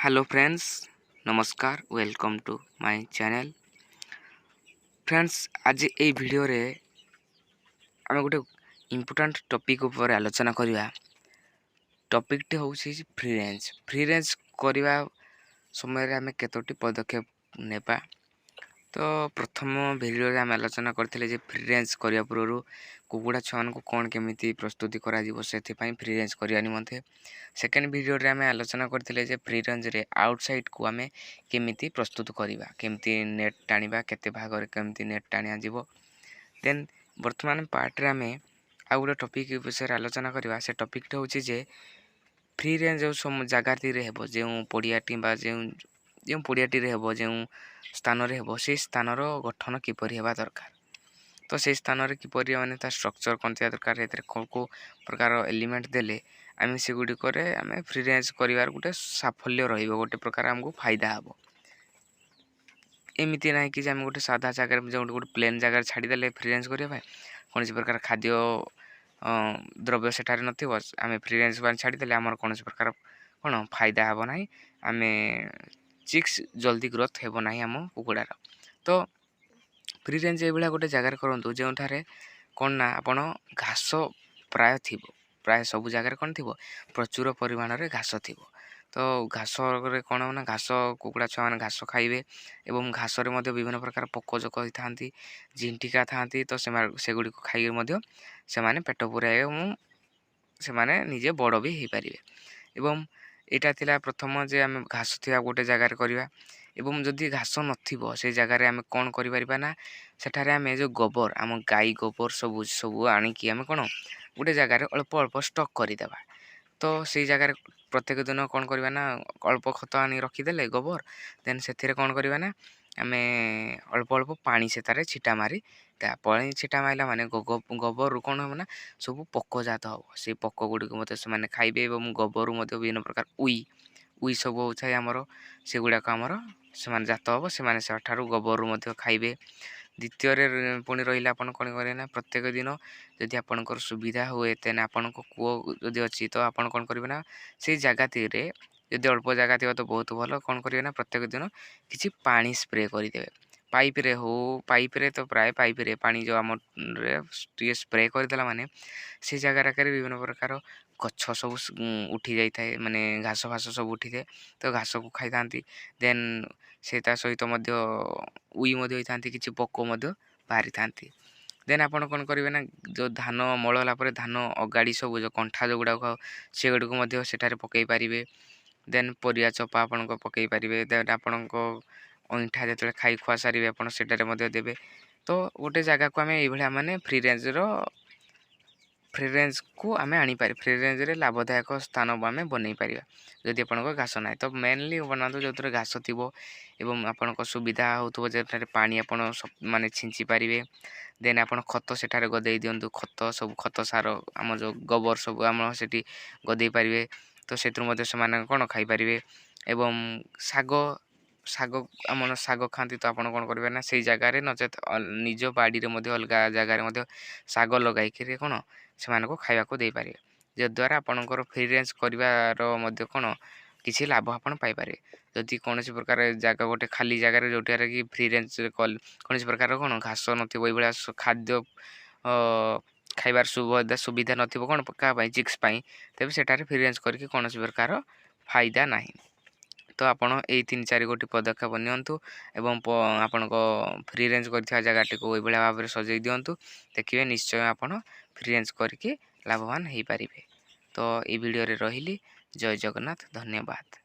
Hello friends, नमस्कार। Welcome to my channel. Friends, आज ये वीडियो रे आम गोटे इम्पोर्टाट टॉपिक ऊपर आलोचना करवा। टॉपिक टी हूँ फ्री रेंज करने समय आम केतोटी पदक्षेप नेबा। तो प्रथम वीडियो रे आम आलोचना करथिले फ्री रेंज करने पूर्व कुकुड़ा छुआ को कौन केमिति प्रस्तुति करा जीवो सेथिपाई फ्री रेंज करने निमंते। सेकेंड वीडियो रे आम आलोचना करथिले फ्री रेंज रे आउटसाइड को आम केमिति प्रस्तुत करवा, केमिति नेट टाणीबा, केते भाग रे केमिति नेट टाणिया जीवो। देन वर्तमान पार्ट रे आम आ गोटे टॉपिक विषय आलोचना करवा। से टॉपिक टा होची जे फ्री रेंज जो जगह रे हेबो, जे पड़ियाटी बा जो पड़ियाटी रे हेबो, जो स्थान रे हेबो, से स्थान रो गठन किपरि हेबा दरकार। तो से स्थान रे किपरि माने ता स्ट्रक्चर कोन थिया दरकार, हेतरे को प्रकार एलिमेंट देले आम से गुडी करे आम फ्री रेंज करिवार गुटे साफल्य रहिबो, गोटे प्रकार हमको फायदा हबो। एमिति नाही कि आम गोटे साधा जगह जो गोटे प्लेन जगह छाड़ी देले फ्री रेंज करिया कौन प्रकार खाद्य द्रव्य सेठारे नथिबो, आम फ्री रेंज छाड़ी देले आमर कौन प्रकार कौन फायदा हबो नाही, आम चिक्स जल्दी ग्रोथ हेबो नाही आम कुकुड़ार। तो फ्री रेंज ये गोटे जगार करूँ जो कौन ना आपण घास प्राय थी, प्राय सब जगह कौन थी प्रचुर परिमाण में घास थी। तो घास रे कौन ना घास कुकुड़ा छुआ मैंने घास खाइबे एवं घास रे मध्य विभिन्न प्रकार पोकजोक था, झिंटिका था। तो सेगुड़ी खाई से पेट पूराए से निजे बड़ भी हो पारे। एवं यहाँ थिला प्रथम जे आम घास थी गोटे जगार करवा। एवं जदि घास नथिबो से जगार आम कौन करिपरिबा ना, सेठारे आम जो गोबर आम गाई गोबर सब सब आनिकी आम कौन गोटे जगार अल्प अल्प स्टॉक करदेबा। तो से जगार प्रत्येक दिन कौन करवा ना अल्प खत आनी रखीदे गोबर। देन से कौन करवा ना आम अल्प अल्प पानी से तारे छिटा मारी पानी छिटा मारला माने गोबर कौन हम ना सब पोक जात हम, से पोक गुड़ी को मत से खाइबे। और गोबर विभिन्न प्रकार उई सब होता है आमर, से गुड़ाक आमर से जात हम, से गोबर खाइबे। द्वितीय पुणी रहा आप कौन करें प्रत्येक दिन जदि आपंकर सुविधा हुए तेन आपण कूओ जदि अच्छी तो आप कौन करेंगे ना से जगह रे जदि अल्प जगह थी तो बहुत भल कौन करेंगे ना प्रत्येक दिन किसी पानी स्प्रे करदे। पाइप रे हो, पाइप रे तो प्राय पाइप रे पानी जो आम स्प्रे करदेला माने से जगार विभिन्न प्रकार गछ सब उठी जाए, माने घास फास सब उठी थाए। तो घास को खाई था। देन से सहित उई होता किसी पोक बाहरी था। देन आप कौन करेंगे ना जो धान मल होगा धान अगाड़ी सब जो कंठा जो गुड़ाक से गुड़िक सेठारे पकई पारे। देन परिया चोपा आपण पकई पारे। देन आपण अंठा जो खाई खुआ सारे आप देवे। तो गोटे जगह को आम ये माने फ्री रेंज को आम आनीपर फ्री रेंज रे लाभदायक स्थान आम बनई पार जदि आप घास ना। तो मेनली बनातु जो घास थी एवं आपण सुविधा हो जो पानी आप माने छिंची पारे। देन आप खत सेठारे गदे दिंतु, खत सब खत सार आम जो गोबर सब आम से गदे पारे। तो से कौन खाईपारे। एवं साग साग आम साग खाती तो आप कौन करेंगे ना से जगार नचेत निज बाड़ी में अलग जगार साग लगे कौन से खावाक दे पारे, जद्वारा आपणकर फ्री रेंज कर कौन किसी लाभ आप पाइपारे। जदि कौन प्रकार जगह गोटे खाली जगार जो कि फ्री रेंज कौन प्रकार कौन घास नया खाद्य खाइबार सुविधा नथिबो कौन क्या चिक्स तेज सेठारे फ्री रेंज करके कौन प्रकार फायदा ना। तो आपण ये 3-4 गोटी पदक्षेप नियंतु एवं आपण फ्री रेंज कर जगह को ये भाव में सजई दिंतु, देखिए निश्चय आपण फ्री रेंज करके लाभवान हो पारे। तो ये वीडियो रे रही। जय जगन्नाथ, धन्यवाद।